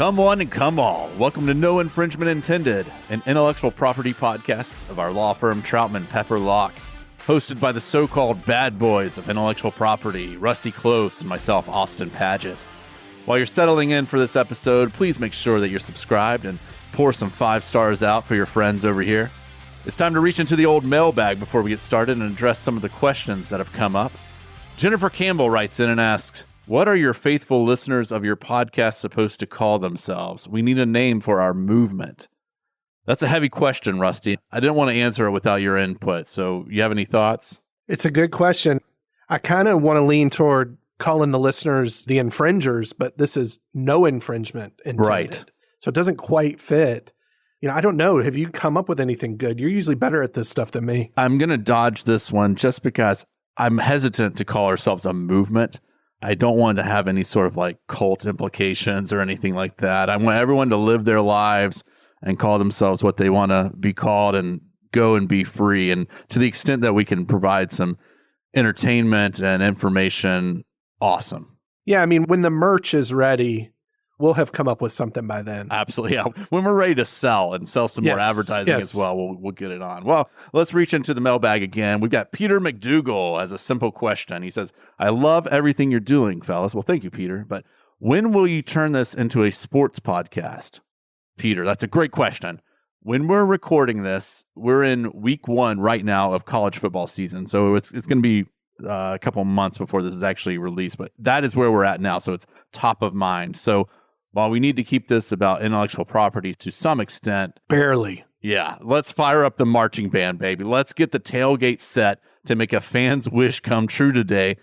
Come one and come all. Welcome to No Infringement Intended, an intellectual property podcast of our law firm Troutman Pepper Locke, hosted by the so-called bad boys of intellectual property, Rusty Close and myself, Austin Paget. While you're settling in for this episode, please make sure that you're subscribed and pour some 5 stars out for your friends over here. It's time to reach into the old mailbag before we get started and address some of the questions that have come up. Jennifer Campbell writes in and asks, what are your faithful listeners of your podcast supposed to call themselves? We need a name for our movement. That's a heavy question, Rusty. I didn't want to answer it without your input. So you have any thoughts? It's a good question. I kind of want to lean toward calling the listeners the infringers, but this is no infringement intended. Right. So it doesn't quite fit. I don't know. Have you come up with anything good? You're usually better at this stuff than me. I'm going to dodge this one just because I'm hesitant to call ourselves a movement. I don't want to have any sort of like cult implications or anything like that. I want everyone to live their lives and call themselves what they want to be called and go and be free. And to the extent that we can provide some entertainment and information, awesome. Yeah, I mean, when the merch is ready, we'll have come up with something by then. Absolutely. Yeah. When we're ready to sell some more advertising as well, we'll get it on. Well, let's reach into the mailbag again. We've got Peter McDougall as a simple question. He says, I love everything you're doing, fellas. Well, thank you, Peter. But when will you turn this into a sports podcast? Peter, that's a great question. When we're recording this, we're in week 1 right now of college football season. So it's going to be a couple months before this is actually released. But that is where we're at now. So it's top of mind. So while we need to keep this about intellectual property to some extent. Barely. Yeah. Let's fire up the marching band, baby. Let's get the tailgate set to make a fan's wish come true today.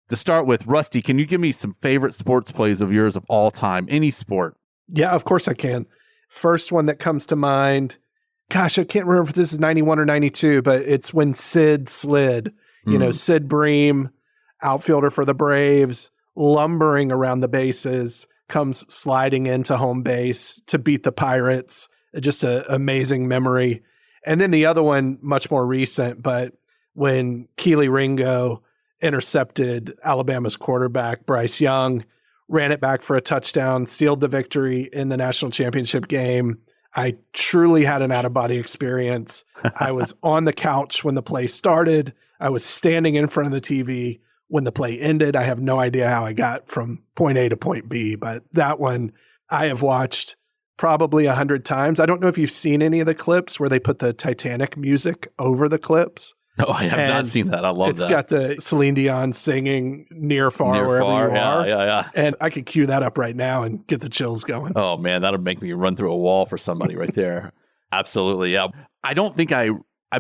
To start with, Rusty, can you give me some favorite sports plays of yours of all time? Any sport? Yeah, of course I can. First one that comes to mind, gosh, I can't remember if this is 91 or 92, but it's when Sid slid. Sid Bream, outfielder for the Braves, lumbering around the bases, comes sliding into home base to beat the Pirates. Just an amazing memory. And then the other one, much more recent, but when Keely Ringo intercepted Alabama's quarterback, Bryce Young, ran it back for a touchdown, sealed the victory in the national championship game. I truly had an out-of-body experience. I was on the couch when the play started. I was standing in front of the TV when the play ended. I have no idea how I got from point A to point B, but that one I have watched probably 100 times. I don't know if you've seen any of the clips where they put the Titanic music over the clips. No, I have not seen that. I love that. It's got the Celine Dion singing near, wherever you are. Yeah. And I could cue that up right now and get the chills going. Oh, man, that'll make me run through a wall for somebody right there. Absolutely, yeah. I don't think I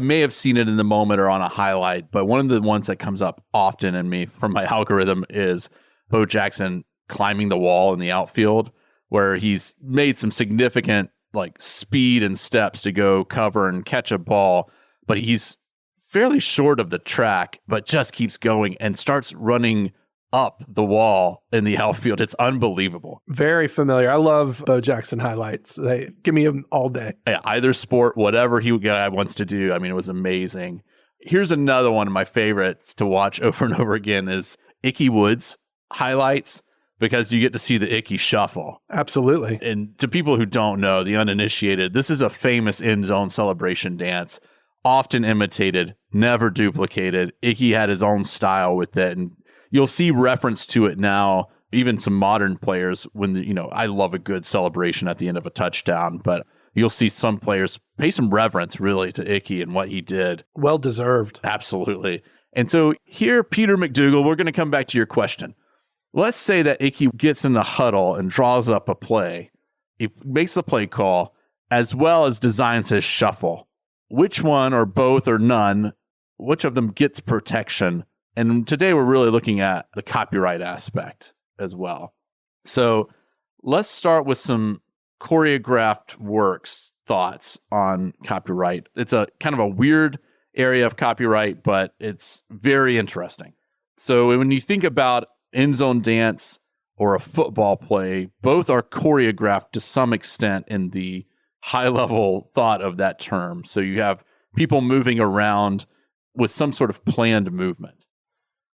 may have seen it in the moment or on a highlight, but one of the ones that comes up often in me from my algorithm is Bo Jackson climbing the wall in the outfield, where he's made some significant like speed and steps to go cover and catch a ball, but he's fairly short of the track, but just keeps going and starts running up the wall in the outfield. It's unbelievable. Very familiar. I love Bo Jackson highlights. They give me them all day. Yeah, either sport, whatever guy wants to do. I mean, it was amazing. Here's another one of my favorites to watch over and over again is Ickey Woods highlights, because you get to see the Ickey shuffle. Absolutely. And to people who don't know, the uninitiated, this is a famous end zone celebration dance, often imitated, never duplicated. Ickey had his own style with it, and you'll see reference to it now, even some modern players when, I love a good celebration at the end of a touchdown, but you'll see some players pay some reverence really to Ickey and what he did. Well deserved. Absolutely. And so here, Peter McDougall, we're going to come back to your question. Let's say that Ickey gets in the huddle and draws up a play. He makes the play call as well as designs his shuffle. Which one or both or none, which of them gets protection? And today we're really looking at the copyright aspect as well. So let's start with some choreographed works thoughts on copyright. It's a kind of a weird area of copyright, but it's very interesting. So when you think about end zone dance or a football play, both are choreographed to some extent in the high level thought of that term. So you have people moving around with some sort of planned movement.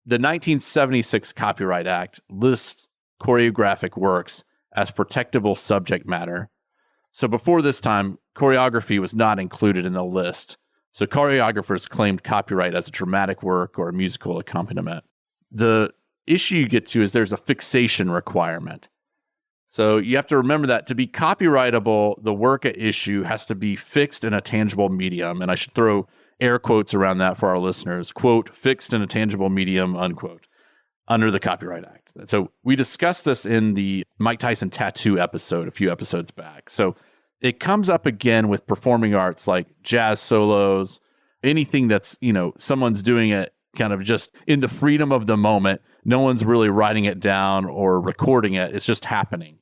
The 1976 Copyright Act lists choreographic works as protectable subject matter. So before this time, choreography was not included in the list. So choreographers claimed copyright as a dramatic work or a musical accompaniment. The issue you get to is there's a fixation requirement. So you have to remember that to be copyrightable, the work at issue has to be fixed in a tangible medium. And I should throw air quotes around that for our listeners. Quote, fixed in a tangible medium, unquote, under the Copyright Act. So we discussed this in the Mike Tyson tattoo episode a few episodes back. So it comes up again with performing arts like jazz solos, anything that's, someone's doing it kind of just in the freedom of the moment. No one's really writing it down or recording it. It's just happening.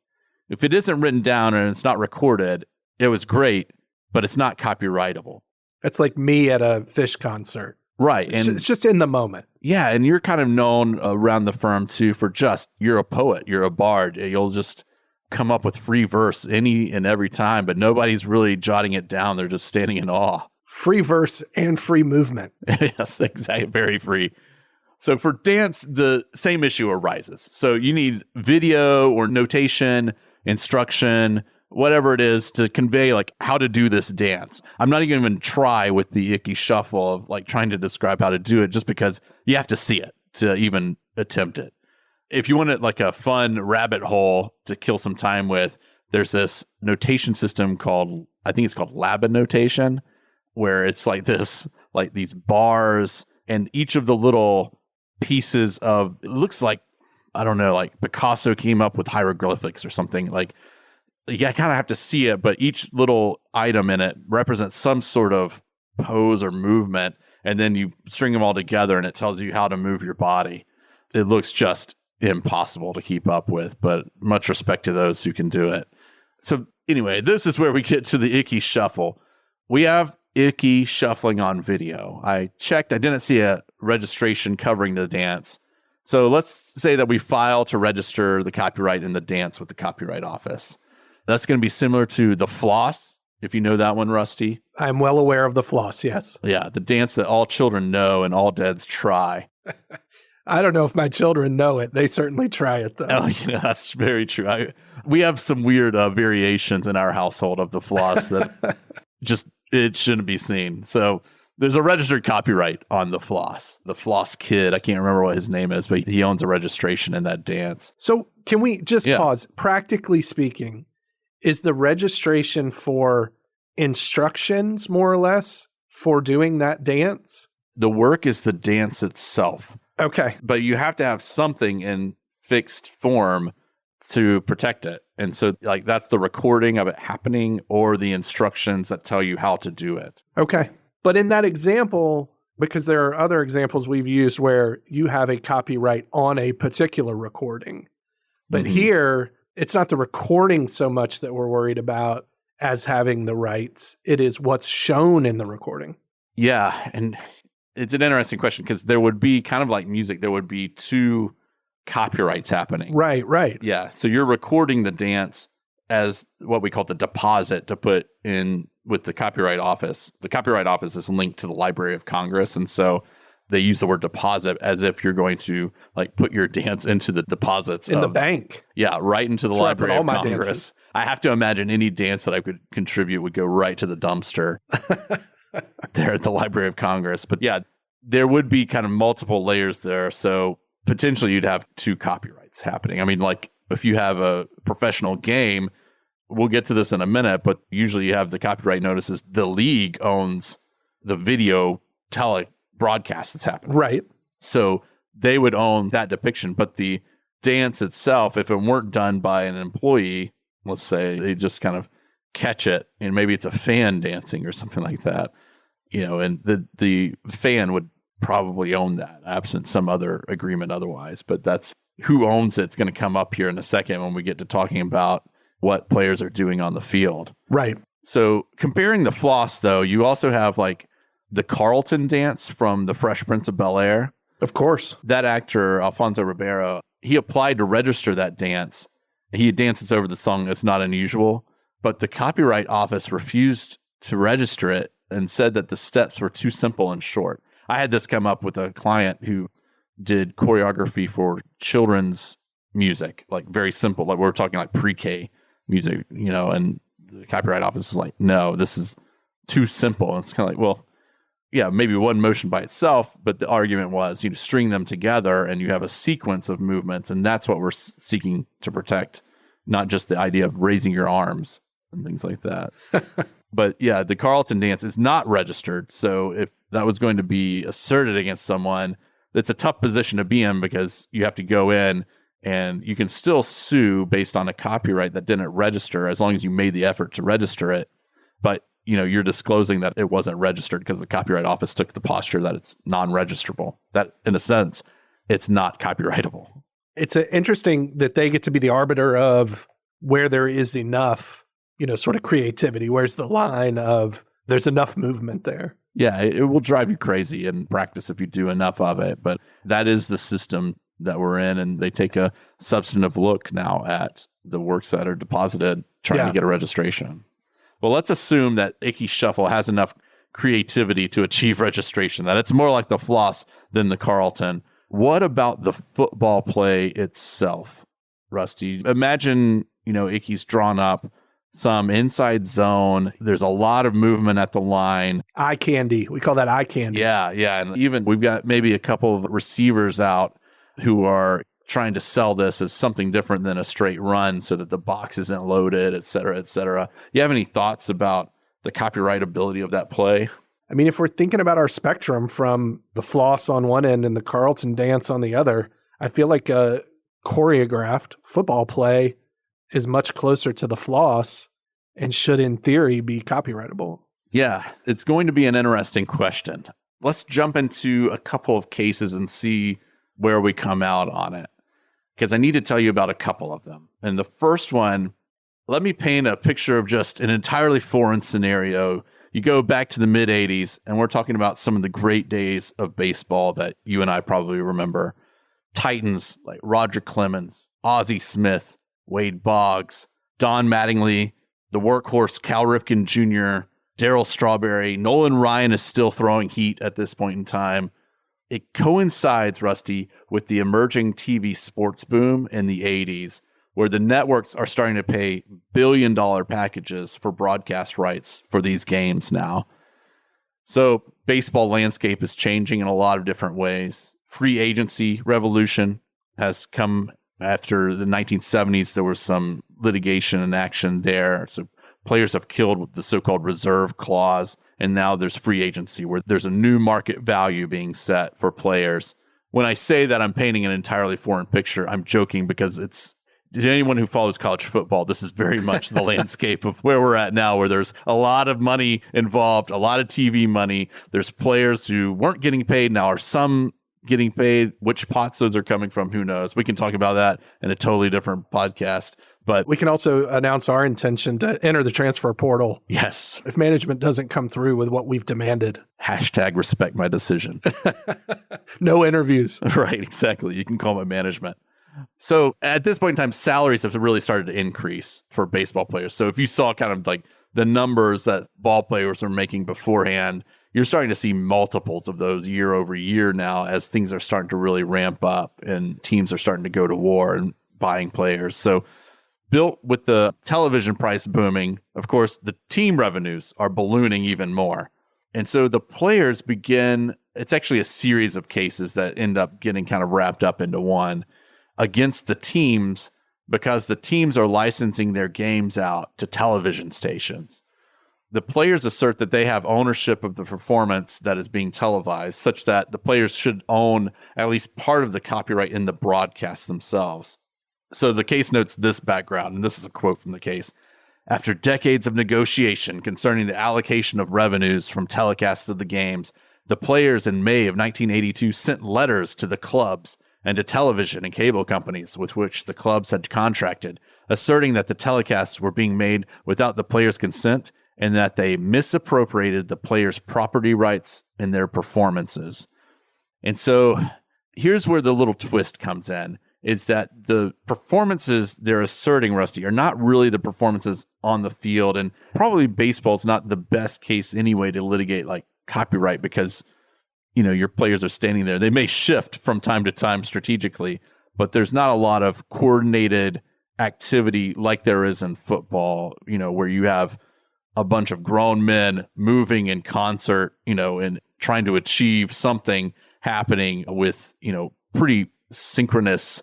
If it isn't written down and it's not recorded, it was great, but it's not copyrightable. It's like me at a Fish concert. Right. And it's just in the moment. Yeah. And you're kind of known around the firm too for you're a poet, you're a bard. You'll just come up with free verse any and every time, but nobody's really jotting it down. They're just standing in awe. Free verse and free movement. Yes, exactly. Very free. So for dance, the same issue arises. So you need video or notation, instruction, whatever it is to convey like how to do this dance. I'm not even try with the icky shuffle of like trying to describe how to do it just because you have to see it to even attempt it. If you want it like a fun rabbit hole to kill some time with, there's this notation system called, I think it's called Laban notation, where it's like this, like these bars and each of the little pieces of, it looks like, I don't know, like Picasso came up with hieroglyphics or something. Like you kind of have to see it, but each little item in it represents some sort of pose or movement. And then you string them all together and it tells you how to move your body. It looks just impossible to keep up with, but much respect to those who can do it. So anyway, this is where we get to the icky shuffle. We have icky shuffling on video. I checked, I didn't see a registration covering the dance. So let's say that we file to register the copyright in the dance with the Copyright Office. That's going to be similar to the floss, if you know that one, Rusty. I'm well aware of the floss, yes. Yeah, the dance that all children know and all dads try. I don't know if my children know it. They certainly try it, though. Oh, yeah, that's very true. We have some weird variations in our household of the floss that just, it shouldn't be seen. So there's a registered copyright on the floss kid. I can't remember what his name is, but he owns a registration in that dance. So can we just pause? Practically speaking, is the registration for instructions, more or less, for doing that dance? The work is the dance itself. Okay. But you have to have something in fixed form to protect it. And so like that's the recording of it happening or the instructions that tell you how to do it. Okay. But in that example, because there are other examples we've used where you have a copyright on a particular recording. But here, it's not the recording so much that we're worried about as having the rights. It is what's shown in the recording. Yeah. And it's an interesting question because there would be kind of like music, there would be two copyrights happening. Right. Yeah. So you're recording the dance as what we call the deposit to put in with the Copyright Office. The Copyright Office is linked to the Library of Congress. And so they use the word deposit as if you're going to like put your dance into the deposits. In the bank. Yeah, right into the That's Library of Congress. Dances. I have to imagine any dance that I could contribute would go right to the dumpster there at the Library of Congress. But yeah, there would be kind of multiple layers there. So potentially you'd have two copyrights happening. I mean, like if you have a professional game, we'll get to this in a minute, but usually you have the copyright notices. The league owns the video broadcast that's happening. Right. So they would own that depiction, but the dance itself, if it weren't done by an employee, let's say they just kind of catch it and maybe it's a fan dancing or something like that, and the fan would probably own that absent some other agreement otherwise, but that's who owns it's going to come up here in a second when we get to talking about what players are doing on the field. Right. So comparing the floss though, you also have like the Carlton dance from The Fresh Prince of Bel-Air. Of course. That actor, Alfonso Ribeiro, he applied to register that dance. He dances over the song It's Not Unusual, but the Copyright Office refused to register it and said that the steps were too simple and short. I had this come up with a client who did choreography for children's music, like very simple. Like we're talking like pre-K music, and the Copyright Office is like, no, this is too simple. And it's kind of like, well, yeah, maybe one motion by itself, but the argument was you string them together and you have a sequence of movements, and that's what we're seeking to protect, not just the idea of raising your arms and things like that. But yeah, the Carlton dance is not registered. So if that was going to be asserted against someone, it's a tough position to be in because you have to go in and you can still sue based on a copyright that didn't register as long as you made the effort to register it. But you're disclosing that it wasn't registered because the Copyright Office took the posture that it's non-registrable. That, in a sense, it's not copyrightable. It's interesting that they get to be the arbiter of where there is enough, sort of creativity. Where's the line of there's enough movement there? Yeah, it will drive you crazy in practice if you do enough of it. But that is the system that we're in, and they take a substantive look now at the works that are deposited trying to get a registration. Well, let's assume that Icky Shuffle has enough creativity to achieve registration, that it's more like the Floss than the Carlton. What about the football play itself, Rusty? Imagine, Icky's drawn up some inside zone. There's a lot of movement at the line. Eye candy. We call that eye candy. Yeah. And even we've got maybe a couple of receivers out who are trying to sell this as something different than a straight run so that the box isn't loaded, et cetera, et cetera. You have any thoughts about the copyrightability of that play? I mean, if we're thinking about our spectrum from the Floss on one end and the Carlton dance on the other, I feel like a choreographed football play is much closer to the Floss and should, in theory, be copyrightable. Yeah, it's going to be an interesting question. Let's jump into a couple of cases and see where we come out on it, because I need to tell you about a couple of them. And the first one, let me paint a picture of just an entirely foreign scenario. You go back to the mid-'80s, and we're talking about some of the great days of baseball that you and I probably remember. Titans like Roger Clemens, Ozzie Smith, Wade Boggs, Don Mattingly, the workhorse Cal Ripken Jr., Darryl Strawberry. Nolan Ryan is still throwing heat at this point in time. It coincides, Rusty, with the emerging TV sports boom in the 80s, where the networks are starting to pay billion-dollar packages for broadcast rights for these games now. So baseball landscape is changing in a lot of different ways. Free agency revolution has come after the 1970s. There was some litigation and action there. So players have killed the so-called reserve clause, and now there's free agency where there's a new market value being set for players. When I say that I'm painting an entirely foreign picture, I'm joking, because to anyone who follows college football, this is very much the landscape of where we're at now, where there's a lot of money involved, a lot of TV money. There's players who weren't getting paid now, or some getting paid. Which pots those are coming from, who knows? We can talk about that in a totally different podcast. But we can also announce our intention to enter the transfer portal. Yes. If management doesn't come through with what we've demanded. Hashtag respect my decision. No interviews. Right, exactly. You can call my management. So at this point in time, salaries have really started to increase for baseball players. So if you saw kind of like the numbers that ball players were making beforehand, you're starting to see multiples of those year over year now, as things are starting to really ramp up and teams are starting to go to war and buying players. So built with the television price booming, of course, the team revenues are ballooning even more. And so the players begin, it's actually a series of cases that end up getting kind of wrapped up into one against the teams, because the teams are licensing their games out to television stations. The players assert that they have ownership of the performance that is being televised, such that the players should own at least part of the copyright in the broadcast themselves. So the case notes this background, and this is a quote from the case. After decades of negotiation concerning the allocation of revenues from telecasts of the games, the players in May of 1982 sent letters to the clubs and to television and cable companies with which the clubs had contracted, asserting that the telecasts were being made without the players' consent and that they misappropriated the players' property rights in their performances. And so here's where the little twist comes in, is that the performances they're asserting, Rusty, are not really the performances on the field. And probably baseball's not the best case anyway to litigate like copyright, because, your players are standing there. They may shift from time to time strategically, but there's not a lot of coordinated activity like there is in football, where you have a bunch of grown men moving in concert, and trying to achieve something happening with, pretty synchronous,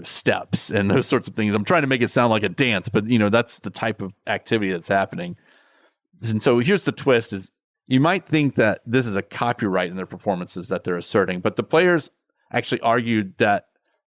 steps and those sorts of things. I'm trying to make it sound like a dance, but that's the type of activity that's happening. And so here's the twist is you might think that this is a copyright in their performances that they're asserting, but the players actually argued that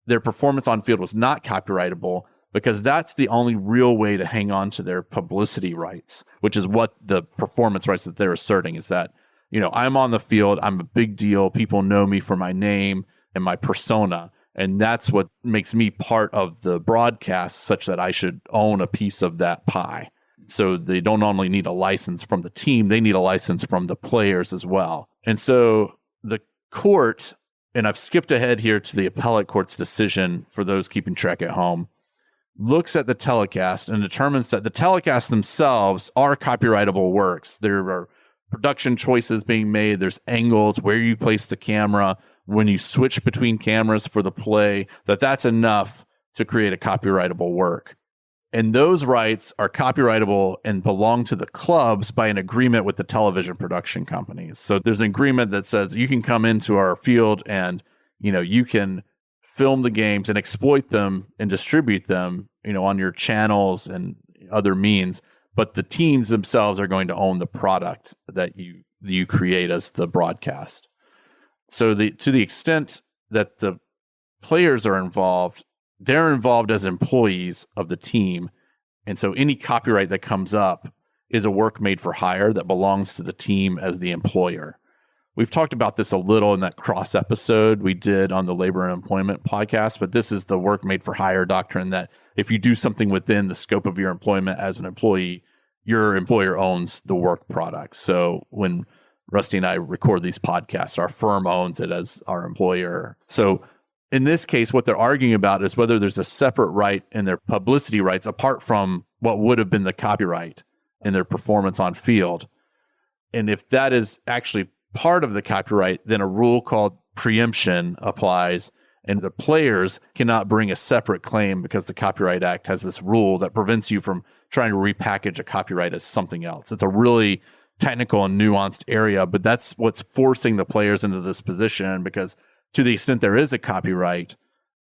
their performance on field was not copyrightable because that's the only real way to hang on to their publicity rights, which is what the performance rights that they're asserting is that, I'm on the field, I'm a big deal, people know me for my name and my persona, and that's what makes me part of the broadcast such that I should own a piece of that pie. So they don't only need a license from the team, they need a license from the players as well. And so the court, and I've skipped ahead here to the appellate court's decision for those keeping track at home, looks at the telecast and determines that the telecasts themselves are copyrightable works. There are production choices being made. There's angles, where you place the camera, when you switch between cameras for the play, that's enough to create a copyrightable work. And those rights are copyrightable and belong to the clubs by an agreement with the television production companies. So there's an agreement that says you can come into our field and, you can film the games and exploit them and distribute them, on your channels and other means. But the teams themselves are going to own the product that you create as the broadcast. So to the extent that the players are involved, they're involved as employees of the team. And so any copyright that comes up is a work made for hire that belongs to the team as the employer. We've talked about this a little in that cross episode we did on the Labor and Employment podcast, but this is the work made for hire doctrine that if you do something within the scope of your employment as an employee, your employer owns the work product. So when Rusty and I record these podcasts, our firm owns it as our employer. So in this case, what they're arguing about is whether there's a separate right in their publicity rights apart from what would have been the copyright in their performance on field. And if that is actually part of the copyright, then a rule called preemption applies, and the players cannot bring a separate claim because the Copyright Act has this rule that prevents you from trying to repackage a copyright as something else. It's a really technical and nuanced area, but that's what's forcing the players into this position because to the extent there is a copyright,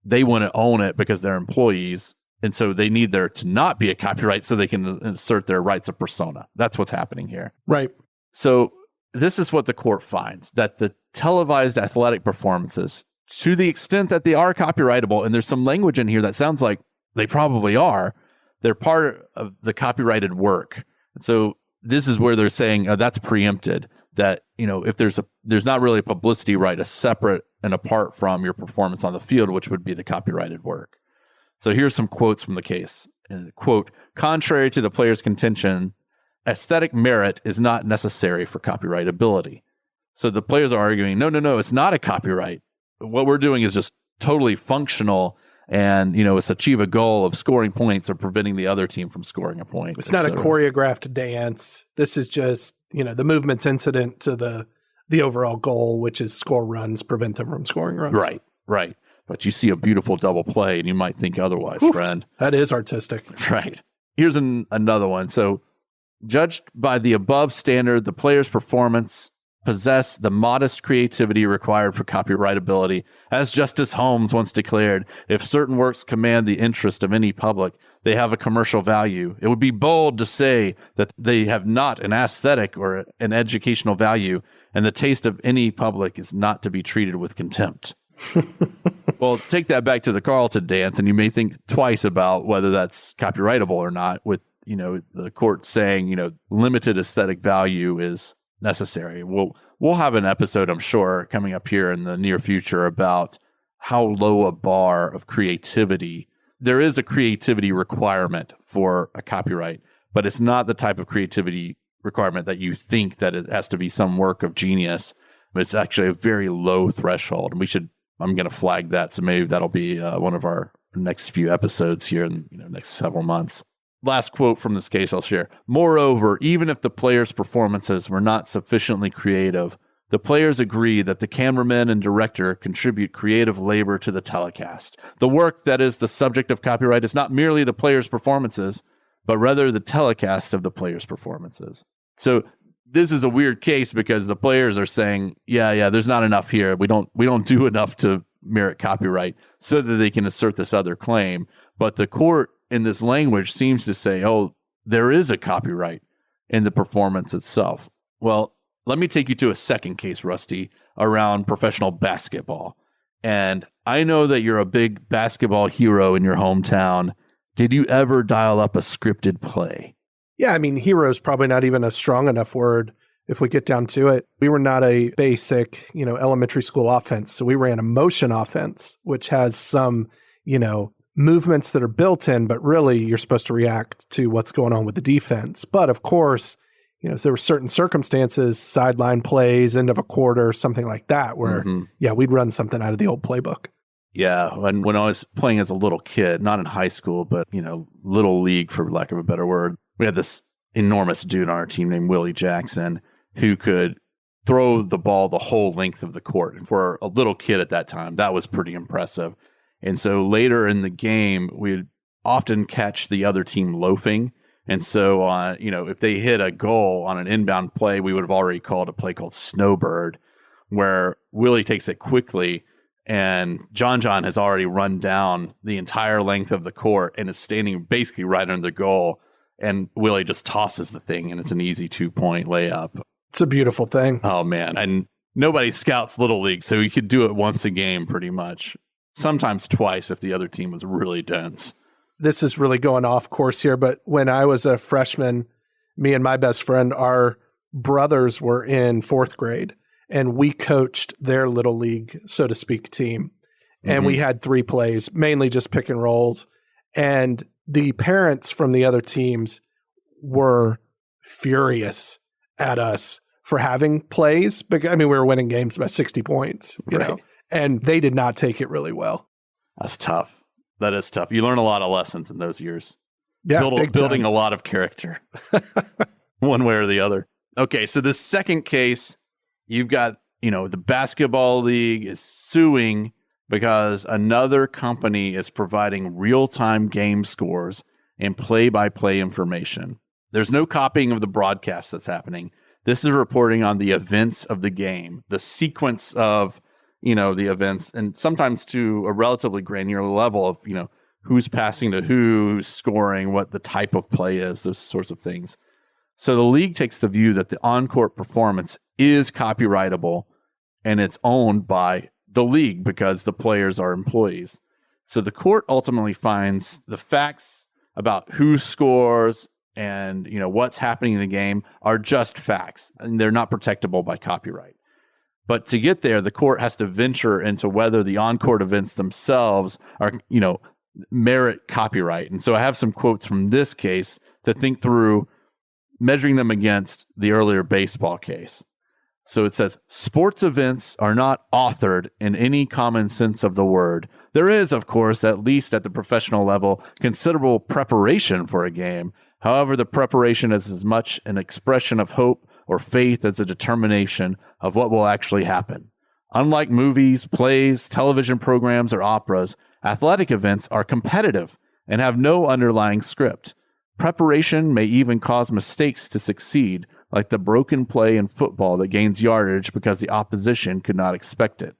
they want to own it because they're employees. And so they need there to not be a copyright so they can assert their rights of persona. That's what's happening here. Right. So this is what the court finds, that the televised athletic performances, to the extent that they are copyrightable, and there's some language in here that sounds like they probably are, they're part of the copyrighted work. So this is where they're saying that's preempted, that, if there's not really a publicity right, a separate and apart from your performance on the field, which would be the copyrighted work. So here's some quotes from the case. And, quote, contrary to the player's contention, aesthetic merit is not necessary for copyrightability. So the players are arguing, no, it's not a copyright. What we're doing is just totally functional and, it's achieve a goal of scoring points or preventing the other team from scoring a point. It's not a choreographed dance. This is just, the movement's incident to the overall goal, which is score runs, prevent them from scoring runs. Right. But you see a beautiful double play and you might think otherwise, friend. That is artistic. Right. Here's another one. So judged by the above standard, the player's performance possess the modest creativity required for copyrightability. As Justice Holmes once declared, if certain works command the interest of any public, they have a commercial value. It would be bold to say that they have not an aesthetic or an educational value, and the taste of any public is not to be treated with contempt. Well, take that back to the Carlton dance, and you may think twice about whether that's copyrightable or not, with the court saying, limited aesthetic value is necessary. We'll have an episode, I'm sure, coming up here in the near future about how low a bar of creativity. There is a creativity requirement for a copyright, but it's not the type of creativity requirement that you think that it has to be some work of genius. It's actually a very low threshold. And I'm going to flag that. So maybe that'll be one of our next few episodes here in next several months. Last quote from this case I'll share. Moreover, even if the players' performances were not sufficiently creative, The players agree that the cameraman and director contribute creative labor to the telecast. The work that is the subject of copyright is not merely the players' performances, but rather the telecast of the players' performances. So this is a weird case because the players are saying, yeah, there's not enough here. We don't do enough to merit copyright so that they can assert this other claim. But the court in this language seems to say, oh, there is a copyright in the performance itself. Well, let me take you to a second case, Rusty, around professional basketball. And I know that you're a big basketball hero in your hometown. Did you ever dial up a scripted play? Yeah, I mean, hero is probably not even a strong enough word if we get down to it. We were not a basic, elementary school offense. So we ran a motion offense, which has some, movements that are built in, but really you're supposed to react to what's going on with the defense. But of course, there were certain circumstances, sideline plays, end of a quarter, something like that, where, we'd run something out of the old playbook. Yeah, and when I was playing as a little kid, not in high school, but, little league, for lack of a better word, we had this enormous dude on our team named Willie Jackson who could throw the ball the whole length of the court. And for a little kid at that time, that was pretty impressive. And so later in the game, we'd often catch the other team loafing. And so, if they hit a goal on an inbound play, we would have already called a play called Snowbird, where Willie takes it quickly, and John has already run down the entire length of the court and is standing basically right under the goal, and Willie just tosses the thing, and it's an easy 2-point layup. It's a beautiful thing. Oh, man. And nobody scouts Little League, so you could do it once a game pretty much, sometimes twice if the other team was really dense. This is really going off course here, but when I was a freshman, me and my best friend, our brothers were in 4th grade, and we coached their little league, so to speak, team. And we had 3 plays, mainly just pick and rolls. And the parents from the other teams were furious at us for having plays. Because, we were winning games by 60 points, you know, and they did not take it really well. That's tough. That is tough. You learn a lot of lessons in those years. Yeah, building a lot of character, one way or the other. Okay, so the second case, you've got, the basketball league is suing because another company is providing real-time game scores and play-by-play information. There's no copying of the broadcast that's happening. This is reporting on the events of the game, the sequence of the events, and sometimes to a relatively granular level of, who's passing to who's scoring, what the type of play is, those sorts of things. So the league takes the view that the on-court performance is copyrightable and it's owned by the league because the players are employees. So the court ultimately finds the facts about who scores and, what's happening in the game are just facts, and they're not protectable by copyright. But to get there, the court has to venture into whether the on-court events themselves are, merit copyright. And so I have some quotes from this case to think through, measuring them against the earlier baseball case. So it says, sports events are not authored in any common sense of the word. There is, of course, at least at the professional level, considerable preparation for a game. However, the preparation is as much an expression of hope or faith as a determination of what will actually happen. Unlike movies, plays, television programs, or operas, athletic events are competitive and have no underlying script. Preparation may even cause mistakes to succeed, like the broken play in football that gains yardage because the opposition could not expect it.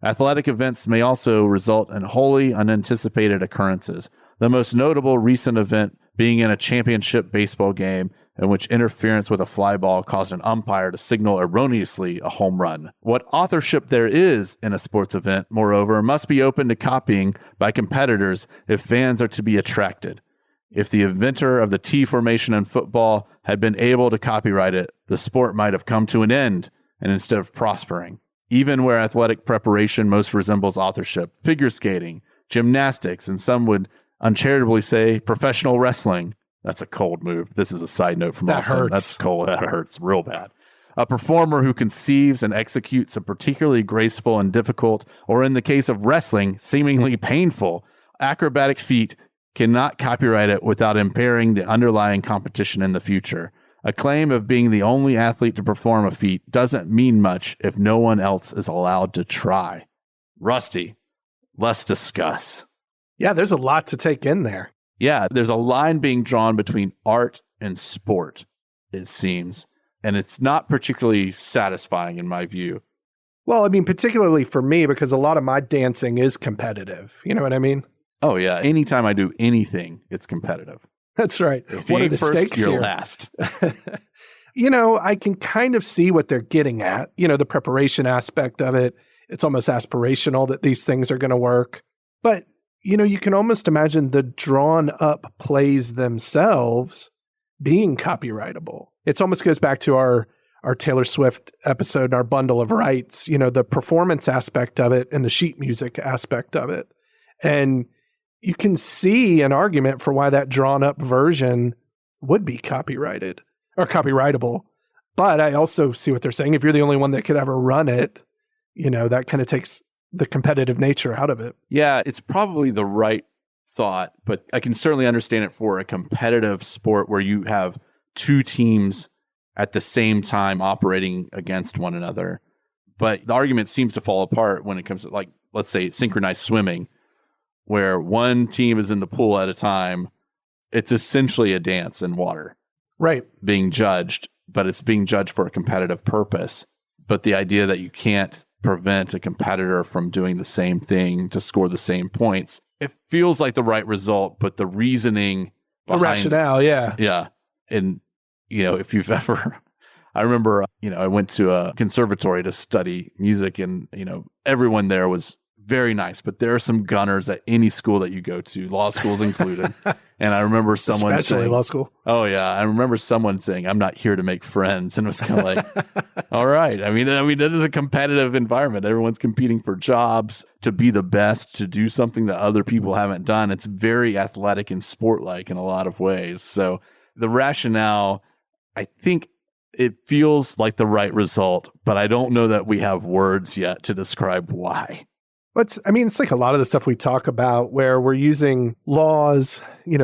Athletic events may also result in wholly unanticipated occurrences, the most notable recent event being in a championship baseball game in which interference with a fly ball caused an umpire to signal erroneously a home run. What authorship there is in a sports event, moreover, must be open to copying by competitors if fans are to be attracted. If the inventor of the T formation in football had been able to copyright it, the sport might have come to an end, and instead of prospering. Even where athletic preparation most resembles authorship, figure skating, gymnastics, and some would uncharitably say professional wrestling. That's a cold move. This is a side note from Austin. Hurts. That's cold. That hurts real bad. A performer who conceives and executes a particularly graceful and difficult, or in the case of wrestling, seemingly painful, acrobatic feat cannot copyright it without impairing the underlying competition in the future. A claim of being the only athlete to perform a feat doesn't mean much if no one else is allowed to try. Rusty, let's discuss. Yeah, there's a lot to take in there. Yeah, there's a line being drawn between art and sport, it seems, and it's not particularly satisfying in my view. Well, I mean, particularly for me, because a lot of my dancing is competitive. You know what I mean? Oh, yeah. Anytime I do anything, it's competitive. That's right. If What you are the ain't first, stakes you're here? last. I can kind of see what they're getting at. The preparation aspect of it. It's almost aspirational that these things are going to work. But, you can almost imagine the drawn up plays themselves being copyrightable. It almost goes back to our Taylor Swift episode and our bundle of rights, the performance aspect of it and the sheet music aspect of it. And you can see an argument for why that drawn up version would be copyrighted or copyrightable. But I also see what they're saying. If you're the only one that could ever run it, that kind of takes the competitive nature out of it. Yeah, it's probably the right thought, but I can certainly understand it for a competitive sport where you have two teams at the same time operating against one another. But the argument seems to fall apart when it comes to, like, let's say synchronized swimming, where one team is in the pool at a time. It's essentially a dance in water. Right. Being judged, but it's being judged for a competitive purpose. But the idea that you can't prevent a competitor from doing the same thing to score the same points, it feels like the right result, but the reasoning behind, the rationale, yeah. Yeah. And, if you've ever, I remember, I went to a conservatory to study music and, everyone there was very nice, but there are some gunners at any school that you go to, law schools included. And I remember someone especially saying, law school. Oh yeah. I remember someone saying, I'm not here to make friends. And it was kind of like, all right. I mean, that is a competitive environment. Everyone's competing for jobs, to be the best, to do something that other people haven't done. It's very athletic and sport-like in a lot of ways. So the rationale, I think it feels like the right result, but I don't know that we have words yet to describe why. It's like a lot of the stuff we talk about where we're using laws,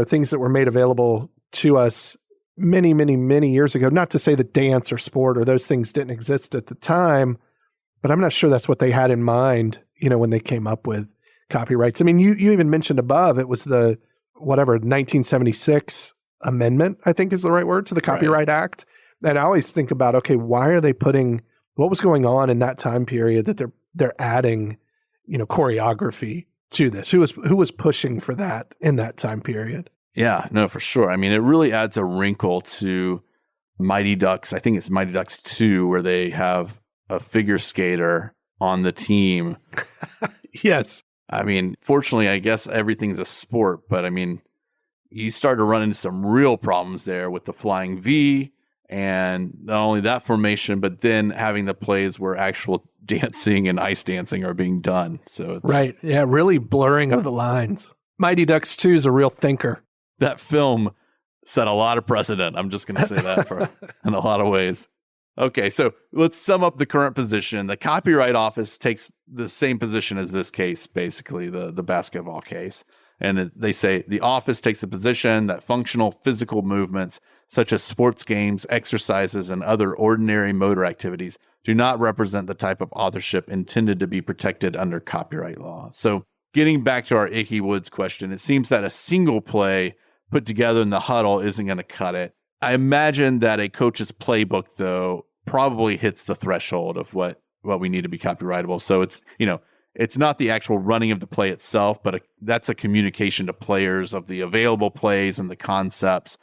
things that were made available to us many, many, many years ago. Not to say that dance or sport or those things didn't exist at the time, but I'm not sure that's what they had in mind, when they came up with copyrights. I mean, you even mentioned above, it was the 1976 amendment, I think is the right word, to the Copyright Act. And I always think about, okay, why are they putting, what was going on in that time period that they're adding choreography to this? Who was pushing for that in that time period? Yeah, no, for sure. I mean, it really adds a wrinkle to Mighty Ducks. I think it's Mighty Ducks 2, where they have a figure skater on the team. Yes. I mean, fortunately, I guess everything's a sport, but I mean, you start to run into some real problems there with the flying V, and not only that formation, but then having the plays where actual dancing and ice dancing are being done. So it's, right. Yeah, really blurring of the lines. Mighty Ducks 2 is a real thinker. That film set a lot of precedent. I'm just going to say that in a lot of ways. Okay, so let's sum up the current position. The Copyright Office takes the same position as this case, basically, the basketball case. And they say the office takes the position that functional physical movements, such as sports games, exercises, and other ordinary motor activities, do not represent the type of authorship intended to be protected under copyright law. So getting back to our Icky Woods question, it seems that a single play put together in the huddle isn't going to cut it. I imagine that a coach's playbook, though, probably hits the threshold of what we need to be copyrightable. So it's, it's not the actual running of the play itself, but that's a communication to players of the available plays and the concepts.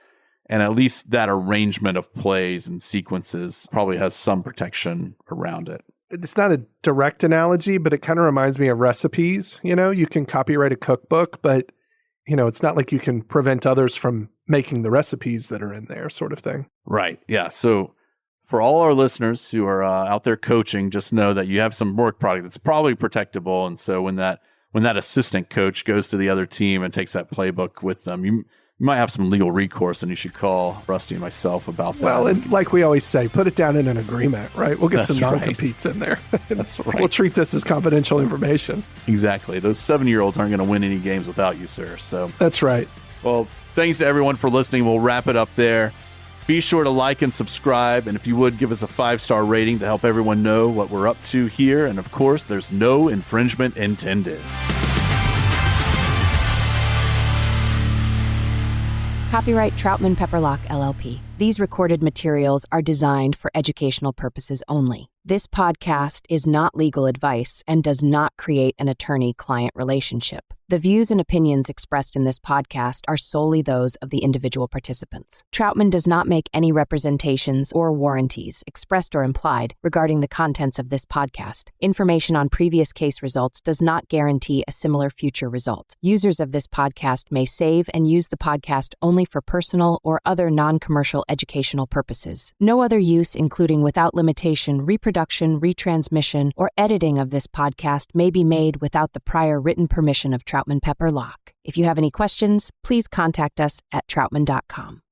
And at least that arrangement of plays and sequences probably has some protection around it. It's not a direct analogy, but it kind of reminds me of recipes. You can copyright a cookbook, but, it's not like you can prevent others from making the recipes that are in there, sort of thing. Right. Yeah. So for all our listeners who are out there coaching, just know that you have some work product that's probably protectable. And so when that assistant coach goes to the other team and takes that playbook with them, you might have some legal recourse, and you should call Rusty and myself about that. Well, and like we always say, put it down in an agreement, right? We'll get That's some right. non-competes in there. That's right. We'll treat this as confidential information. Exactly. Those 7-year-olds aren't going to win any games without you, sir. So that's right. Well, thanks to everyone for listening. We'll wrap it up there. Be sure to like and subscribe, and if you would, give us a 5-star rating to help everyone know what we're up to here. And of course, there's no infringement intended. Copyright Troutman Pepperlock, LLP. These recorded materials are designed for educational purposes only. This podcast is not legal advice and does not create an attorney-client relationship. The views and opinions expressed in this podcast are solely those of the individual participants. Troutman does not make any representations or warranties, expressed or implied, regarding the contents of this podcast. Information on previous case results does not guarantee a similar future result. Users of this podcast may save and use the podcast only for personal or other non-commercial educational purposes. No other use, including without limitation, reproduction, retransmission, or editing of this podcast may be made without the prior written permission of Troutman Pepperlock. If you have any questions, please contact us at troutman.com.